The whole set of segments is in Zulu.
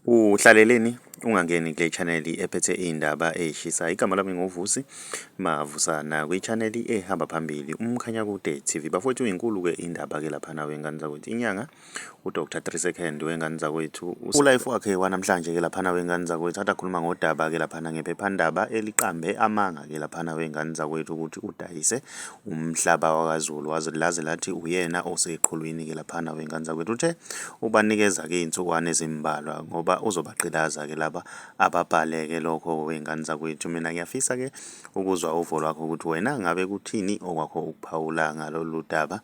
Uhlaleleni ungangeni kule channel ephethe indaba eshisa. Igama lami ngovusi Mavusana kwi-channel ehamba phambili umkhanya kude TV. Bafowethu inkulu ke indaba ke lapha na wengane zakwethu inyanga uDr 3 Second wengane zakwethu ulife wakhe wanamhlanje ke lapha na wengane zakwethu atakhuluma ngodaba ke lapha na ngephephandaba eliqambe amanga ke lapha na wengane zakwethu ukuthi udayise umhlaba wakaZulu laze lathi uyena oseqhulwini ke lapha na wengane zakwethu uthe ubanikeza ke insukwane ezimbalwa ngoba uzobaqhilaza ke laba ababhaleke lokho wengane zakwethu. Mina ngiyafisa ke ukuzwa uvo lwakho ukuthi wena ngabe kuthini okwakho ukuphawula ngalolu daba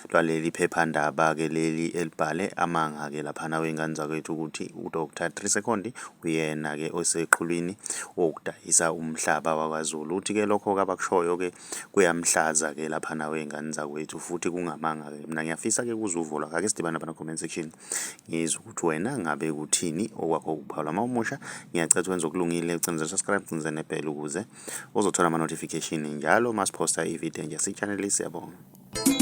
lwaleli phephandaba ke leli elibhale amanga ke lapha na wengane zakwethu ukuthi uDr 3 Second uyena ke oseqhulwini wokudayisa umhlaba wakwaZulu. Uthi ke lokho kabakushoyo ke kuyamhlaza ke lapha na wengane zakwethu futhi kungamanga ke. Mina ngiyafisa ke ukuzwa uvo lwakho. Ake sidibane lapha na comment section ngizwe ukuthi wena ngabe kuthini okwakho ukuphawula. Uma umusha ngiyacela wenza okulungile ucinze subscribe ucinze nebell ukuze uzothola ama notification njalo masiphosta ivideo nje si channel siyabonga.